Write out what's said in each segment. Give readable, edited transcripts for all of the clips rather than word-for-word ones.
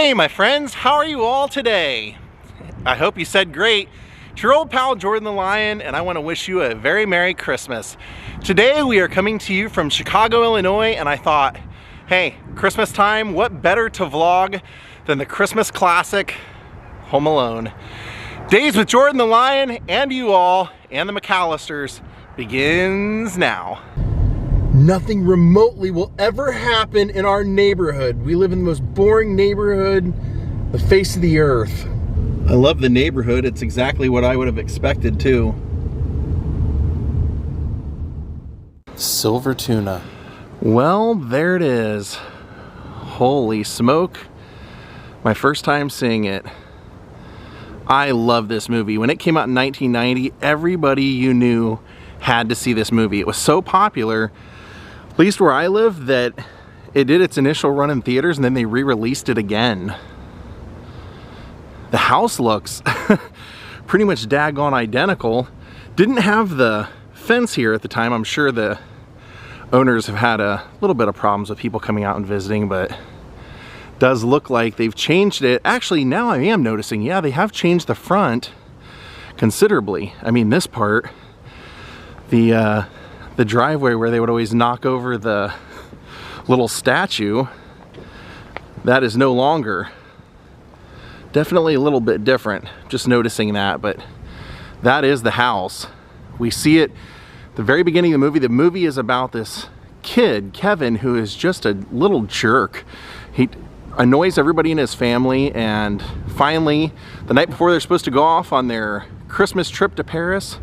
Good day, my friends. How are you all today? I hope you said great. It's your old pal Jordan the Lion, and I want to wish you a very Merry Christmas. Today we are coming to you from Chicago, Illinois, and I thought, hey, Christmas time, what better to vlog than the Christmas classic, Home Alone. Daze with Jordan the Lion and you all, and the McAllisters, begins now. Nothing remotely will ever happen in our neighborhood. We live in the most boring neighborhood, the face of the earth. I love the neighborhood. It's exactly what I would have expected too. Silver tuna. Well, there it is. Holy smoke. My first time seeing it. I love this movie. When it came out in 1990, everybody you knew had to see this movie. It was so popular, at least where I live, that it did its initial run in theaters and then they re-released it again. The house looks pretty much daggone identical. Didn't have the fence here at the time. I'm sure the owners have had a little bit of problems with people coming out and visiting, but does look like they've changed it. Actually, now I am noticing, yeah, they have changed the front considerably. I mean, this part, the driveway where they would always knock over the little statue, that is no longer. Definitely a little bit different, just noticing that, but that is the house. We see it at the very beginning of the movie. The movie is about this kid, Kevin, who is just a little jerk. He annoys everybody in his family, and finally, the night before they're supposed to go off on their Christmas trip to Paris,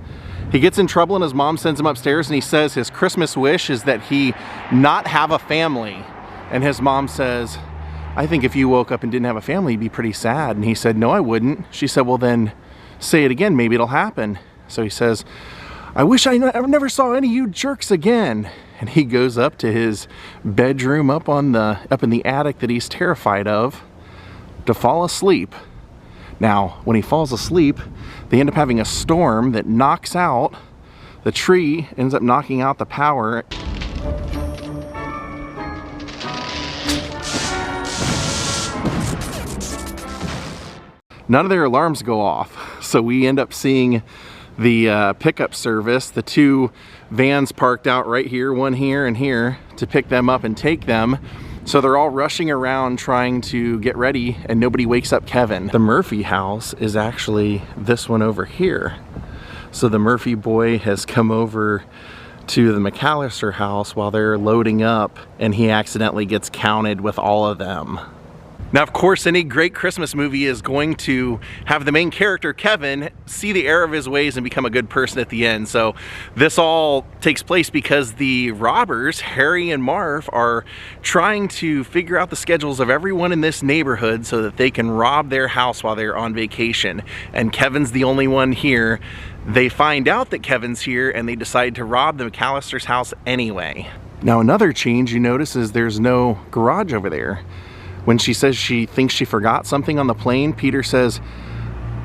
he gets in trouble and his mom sends him upstairs and he says his Christmas wish is that he not have a family. And his mom says, I think if you woke up and didn't have a family, you'd be pretty sad. And he said, no, I wouldn't. She said, well, then say it again, maybe it'll happen. So he says, I wish I never saw any of you jerks again. And he goes up to his bedroom up in the attic that he's terrified of to fall asleep. Now, when he falls asleep, they end up having a storm that knocks out the tree, ends up knocking out the power. None of their alarms go off, so we end up seeing the pickup service, the two vans parked out right here, one here and here, to pick them up and take them. So they're all rushing around trying to get ready, and nobody wakes up Kevin. The Murphy house is actually this one over here. So the Murphy boy has come over to the McAllister house while they're loading up, and he accidentally gets counted with all of them. Now, of course, any great Christmas movie is going to have the main character, Kevin, see the error of his ways and become a good person at the end. So this all takes place because the robbers, Harry and Marv, are trying to figure out the schedules of everyone in this neighborhood so that they can rob their house while they're on vacation. And Kevin's the only one here. They find out that Kevin's here and they decide to rob the McAllister's house anyway. Now, another change you notice is there's no garage over there. When she says she thinks she forgot something on the plane, Peter says,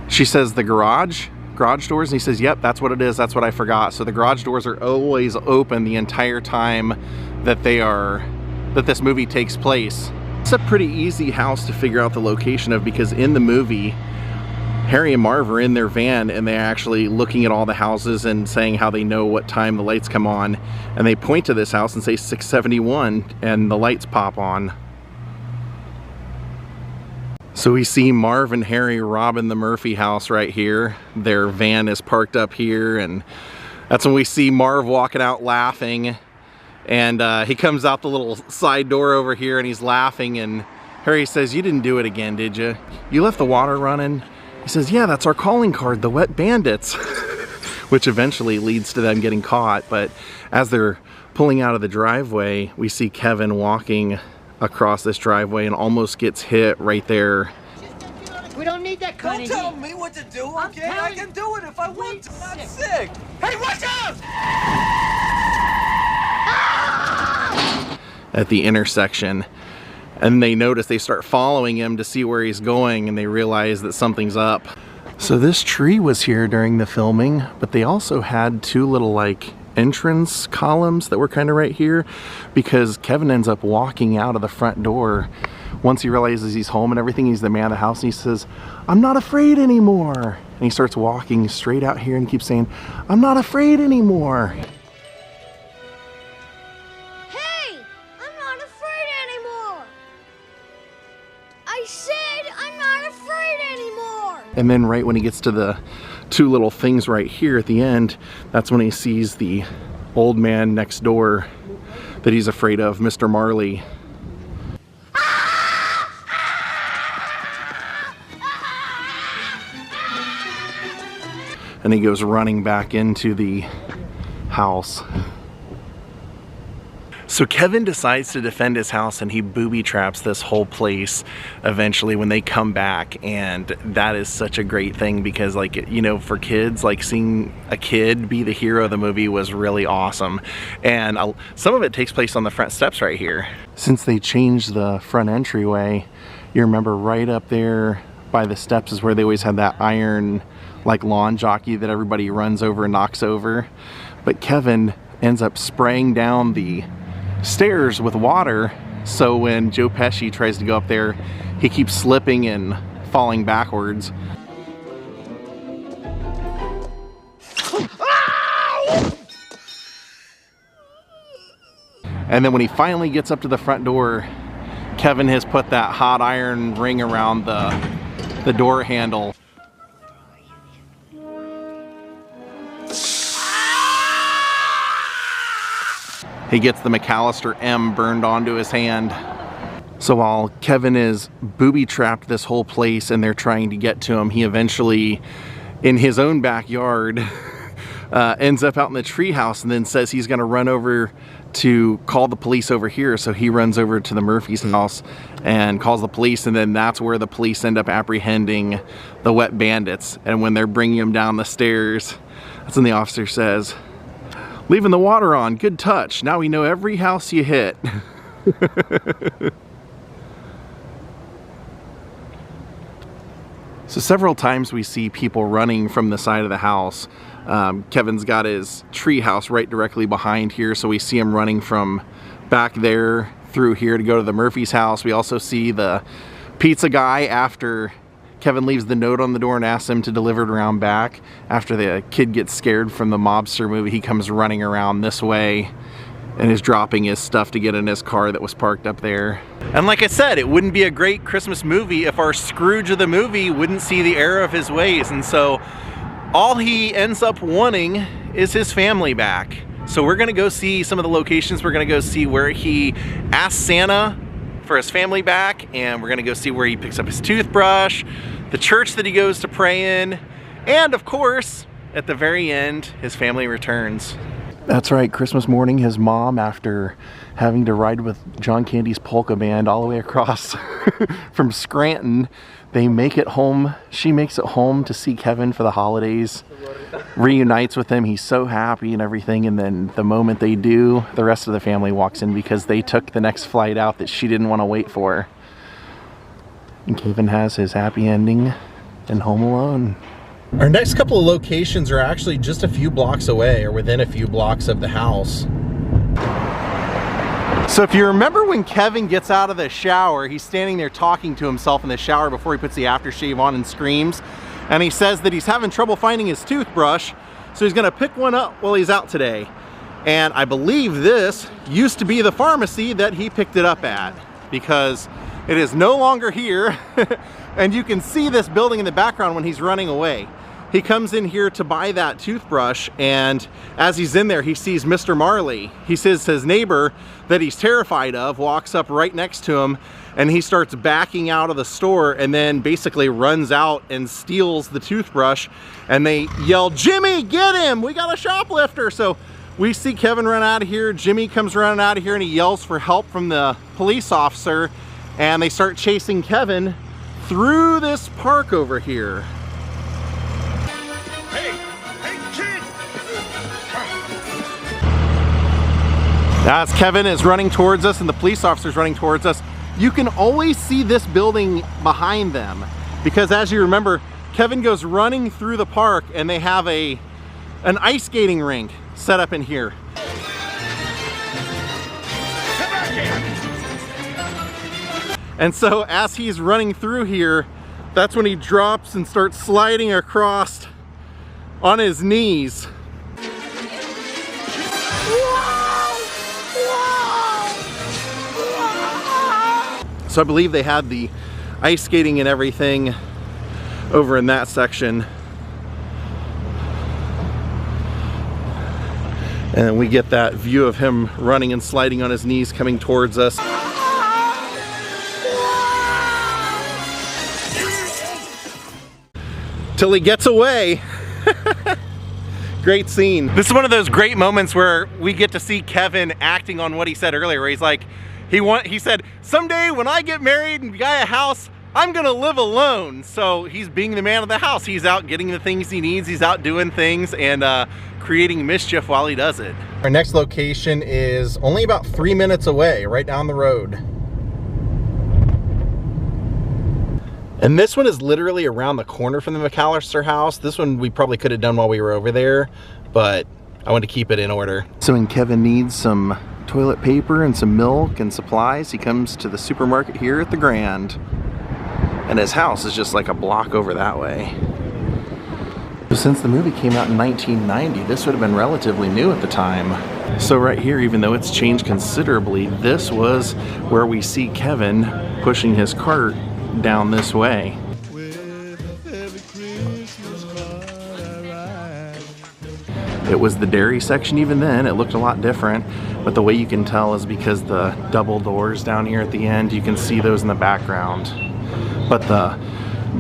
she says the garage doors, and he says, yep, that's what it is, that's what I forgot. So the garage doors are always open the entire time that this movie takes place. It's a pretty easy house to figure out the location of, because in the movie, Harry and Marv are in their van and they're actually looking at all the houses and saying how they know what time the lights come on. And they point to this house and say 671 and the lights pop on. So we see Marv and Harry robbing the Murphy house right here. Their van is parked up here, and that's when we see Marv walking out laughing. And he comes out the little side door over here and he's laughing, and Harry says, you didn't do it again, did you? You left the water running? He says, yeah, that's our calling card, the Wet Bandits. Which eventually leads to them getting caught. But as they're pulling out of the driveway, we see Kevin walking across this driveway and almost gets hit right there. We don't need that kind of heat. Don't tell me what to do, okay? I can do it if I want to. I'm not sick. Hey, watch out! At the intersection. And they notice, they start following him to see where he's going, and they realize that something's up. So this tree was here during the filming, but they also had two little like entrance columns that were kind of right here, because Kevin ends up walking out of the front door once he realizes he's home and everything, he's the man of the house, and he says, "I'm not afraid anymore." And he starts walking straight out here and keeps saying, "I'm not afraid anymore." Hey, I'm not afraid anymore. I said I'm not afraid anymore. And then right when he gets to the two little things right here at the end, that's when he sees the old man next door that he's afraid of, Mr. Marley. And he goes running back into the house. So Kevin decides to defend his house, and he booby traps this whole place eventually when they come back. And that is such a great thing because, like, you know, for kids, like seeing a kid be the hero of the movie was really awesome. And some of it takes place on the front steps right here. Since they changed the front entryway, you remember right up there by the steps is where they always had that iron like lawn jockey that everybody runs over and knocks over. But Kevin ends up spraying down the stairs with water, so when Joe Pesci tries to go up there, he keeps slipping and falling backwards. And then when he finally gets up to the front door, Kevin has put that hot iron ring around the door handle. He gets the McAllister M burned onto his hand. So while Kevin is booby-trapped this whole place and they're trying to get to him, he eventually, in his own backyard, ends up out in the treehouse and then says he's gonna run over to call the police over here. So he runs over to the Murphy's house and calls the police, and then that's where the police end up apprehending the wet bandits. And when they're bringing him down the stairs, that's when the officer says, "Leaving the water on, good touch. Now we know every house you hit." So several times we see people running from the side of the house. Kevin's got his tree house right directly behind here, so we see him running from back there through here to go to the Murphy's house. We also see the pizza guy after Kevin leaves the note on the door and asks him to deliver it around back. After the kid gets scared from the mobster movie, he comes running around this way and is dropping his stuff to get in his car that was parked up there. And like I said, it wouldn't be a great Christmas movie if our Scrooge of the movie wouldn't see the error of his ways. And so all he ends up wanting is his family back. So we're gonna go see some of the locations. We're gonna go see where he asks Santa for his family back, and we're gonna go see where he picks up his toothbrush, the church that he goes to pray in, and of course, at the very end, his family returns. That's right, Christmas morning, his mom, after having to ride with John Candy's polka band all the way across from Scranton, they make it home. She makes it home to see Kevin for the holidays, reunites with him. He's so happy and everything, and then the moment they do, the rest of the family walks in because they took the next flight out that she didn't want to wait for. And Kevin has his happy ending in Home Alone. Our next couple of locations are actually just a few blocks away, or within a few blocks of the house. So if you remember when Kevin gets out of the shower, he's standing there talking to himself in the shower before he puts the aftershave on and screams. And he says that he's having trouble finding his toothbrush, so he's gonna pick one up while he's out today. And I believe this used to be the pharmacy that he picked it up at, because it is no longer here. And you can see this building in the background when he's running away. He comes in here to buy that toothbrush, and as he's in there, he sees Mr. Marley. He says his neighbor that he's terrified of walks up right next to him, and he starts backing out of the store and then basically runs out and steals the toothbrush, and they yell, "Jimmy, get him! We got a shoplifter!" So we see Kevin run out of here. Jimmy comes running out of here and he yells for help from the police officer, and they start chasing Kevin through this park over here. As Kevin is running towards us and the police officer's running towards us, you can always see this building behind them, because as you remember, Kevin goes running through the park and they have an ice skating rink set up in here. And so as he's running through here, that's when he drops and starts sliding across on his knees. So I believe they had the ice skating and everything over in that section. And we get that view of him running and sliding on his knees coming towards us. Till he gets away. Great scene. This is one of those great moments where we get to see Kevin acting on what he said earlier, where he's like, he said, someday when I get married and buy a house, I'm gonna live alone. So he's being the man of the house. He's out getting the things he needs. He's out doing things and creating mischief while he does it. Our next location is only about 3 minutes away, right down the road. And this one is literally around the corner from the McAllister house. This one we probably could have done while we were over there, but I wanted to keep it in order. So when Kevin needs some toilet paper and some milk and supplies, he comes to the supermarket here at the Grand. And his house is just like a block over that way. Since the movie came out in 1990, this would have been relatively new at the time. So right here, even though it's changed considerably, this was where we see Kevin pushing his cart down this way. It was the dairy section even then. It looked a lot different, but the way you can tell is because the double doors down here at the end, you can see those in the background. But the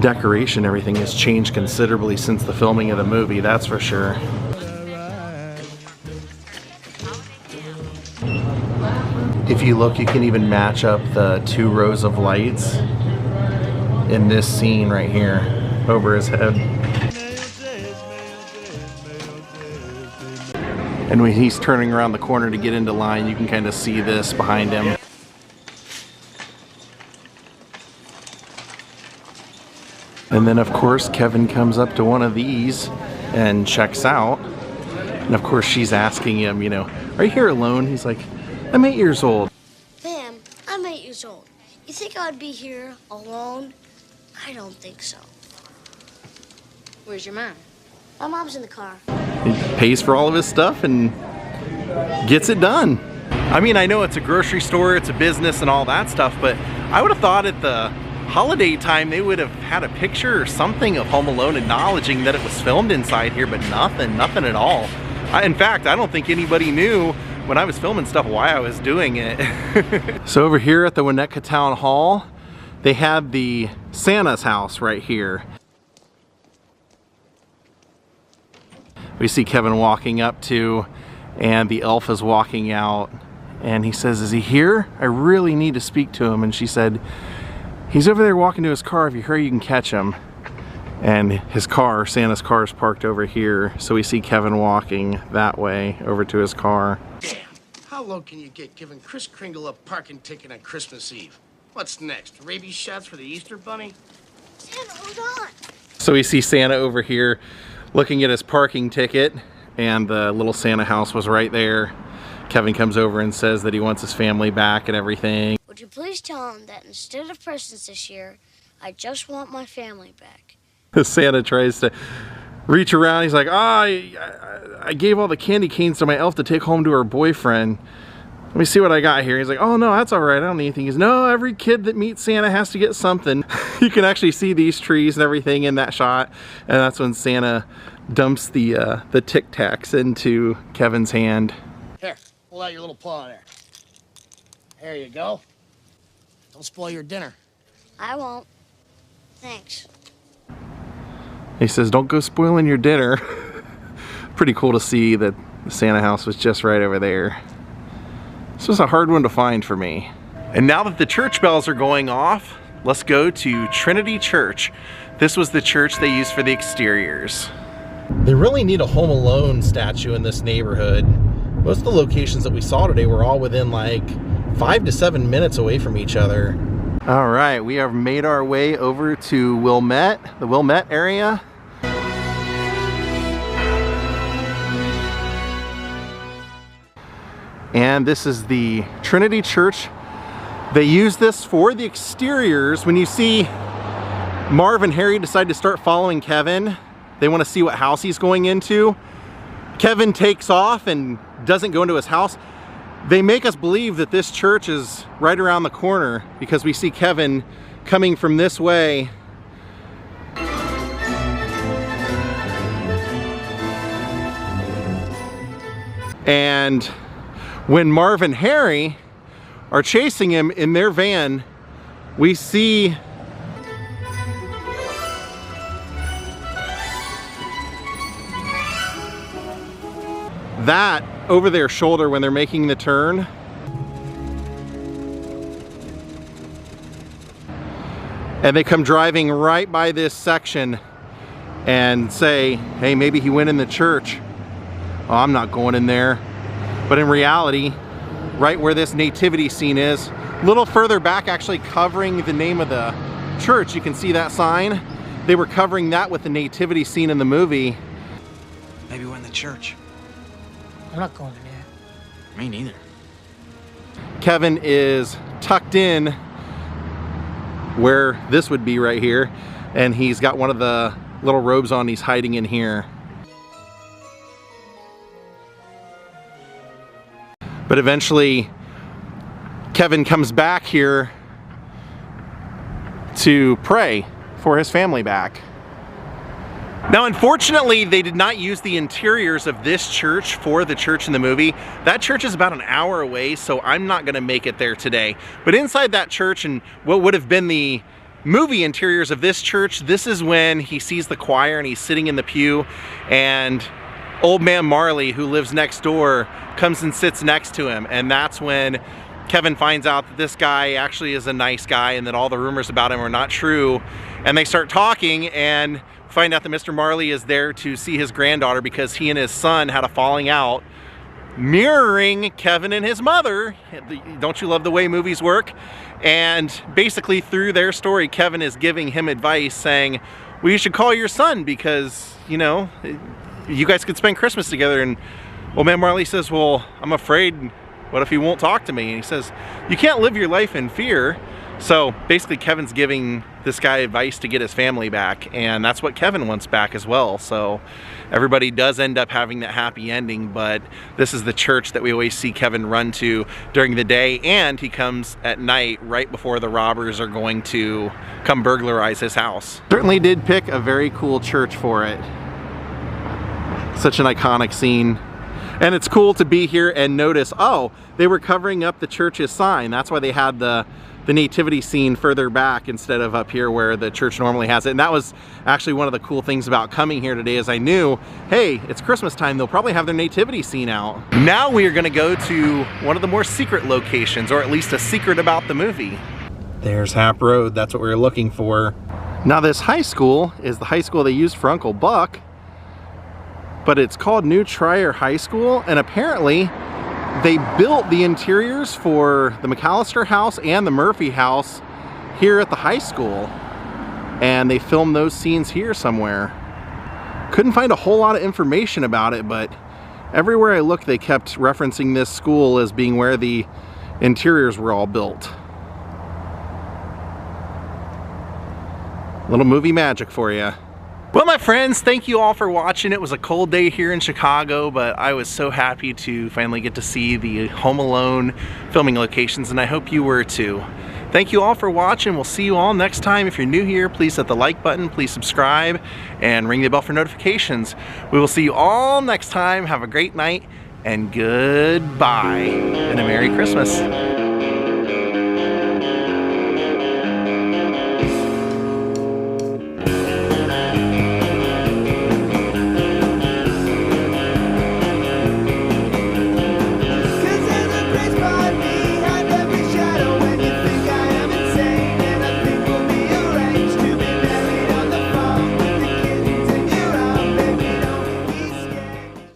decoration, everything has changed considerably since the filming of the movie, that's for sure. If you look, you can even match up the 2 rows of lights in this scene right here over his head. And when he's turning around the corner to get into line, you can kind of see this behind him. And then of course Kevin comes up to one of these and checks out. And of course she's asking him, you know, are you here alone? He's like, I'm 8 years old. Ma'am, I'm 8 years old. You think I'd be here alone? I don't think so. Where's your mom? My mom's in the car. He pays for all of his stuff and gets it done. I mean, I know it's a grocery store, it's a business and all that stuff, but I would have thought at the holiday time they would have had a picture or something of Home Alone acknowledging that it was filmed inside here, but nothing at all. In fact, I don't think anybody knew when I was filming stuff why I was doing it. So over here at the Winnetka Town Hall, they had the Santa's house right here. We see Kevin walking up to, and the elf is walking out, and he says, is he here? I really need to speak to him. And she said, he's over there walking to his car. If you hurry, you can catch him. And his car, Santa's car, is parked over here. So we see Kevin walking that way over to his car. Damn, how low can you get giving Kris Kringle a parking ticket on Christmas Eve? What's next? Rabies shots for the Easter Bunny? Santa, hold on. So we see Santa over here looking at his parking ticket, and the little Santa house was right there. Kevin comes over and says that he wants his family back and everything. Would you please tell him that instead of presents this year, I just want my family back? Santa tries to reach around. He's like, I gave all the candy canes to my elf to take home to her boyfriend. Let me see what I got here. He's like, oh no, that's all right, I don't need anything. He's, no, every kid that meets Santa has to get something. You can actually see these trees and everything in that shot. And that's when Santa dumps the Tic Tacs into Kevin's hand. Here, pull out your little paw there. There you go. Don't spoil your dinner. I won't. Thanks. He says, don't go spoiling your dinner. Pretty cool to see that the Santa house was just right over there. This was a hard one to find for me. And now that the church bells are going off, let's go to Trinity Church. This was the church they used for the exteriors. They really need a Home Alone statue in this neighborhood. Most of the locations that we saw today were all within like 5 to 7 minutes away from each other. All right, we have made our way over to Wilmette, the Wilmette area. And this is the Trinity Church They use this for the exteriors. When you see Marv and Harry decide to start following Kevin, they want to see what house he's going into. Kevin takes off and doesn't go into his house. They make us believe that this church is right around the corner because we see Kevin coming from this way. And when Marv and Harry are chasing him in their van, we see that over their shoulder when they're making the turn. And they come driving right by this section and say, hey, maybe he went in the church. Oh, I'm not going in there. But in reality, right where this nativity scene is, a little further back, actually covering the name of the church, you can see that sign. They were covering that with the nativity scene in the movie. Maybe we're in the church. I'm not going in there. Me neither. Kevin is tucked in where this would be right here, and he's got one of the little robes on. He's hiding in here. But eventually, Kevin comes back here to pray for his family back. Now, unfortunately, they did not use the interiors of this church for the church in the movie. That church is about an hour away, so I'm not gonna make it there today. But inside that church and what would have been the movie interiors of this church, this is when he sees the choir and he's sitting in the pew, and Old Man Marley, who lives next door, comes and sits next to him. And that's when Kevin finds out that this guy actually is a nice guy and that all the rumors about him are not true. And they start talking and find out that Mr. Marley is there to see his granddaughter because he and his son had a falling out, mirroring Kevin and his mother. Don't you love the way movies work? And basically through their story, Kevin is giving him advice saying, well, you should call your son because, you know, you guys could spend Christmas together. And Old Man Marley says, well, I'm afraid, what if he won't talk to me? And he says, you can't live your life in fear. So basically Kevin's giving this guy advice to get his family back, and that's what Kevin wants back as well. So everybody does end up having that happy ending, but this is the church that we always see Kevin run to during the day, and he comes at night right before the robbers are going to come burglarize his house. Certainly did pick a very cool church for it. Such an iconic scene. And it's cool to be here and notice, oh, they were covering up the church's sign. That's why they had the nativity scene further back instead of up here where the church normally has it. And that was actually one of the cool things about coming here today, is I knew, hey, it's Christmas time, they'll probably have their nativity scene out. Now we are gonna go to one of the more secret locations, or at least a secret about the movie. There's Hap Road, that's what we were looking for. Now this high school is the high school they used for Uncle Buck, but it's called New Trier High School, and apparently they built the interiors for the McAllister house and the Murphy house here at the high school, and they filmed those scenes here somewhere. Couldn't find a whole lot of information about it, but everywhere I looked they kept referencing this school as being where the interiors were all built. Little movie magic for you. Well, my friends, thank you all for watching. It was a cold day here in Chicago, but I was so happy to finally get to see the Home Alone filming locations, and I hope you were too. Thank you all for watching. We'll see you all next time. If you're new here, please hit the like button, please subscribe, and ring the bell for notifications. We will see you all next time. Have a great night, and goodbye, and a Merry Christmas.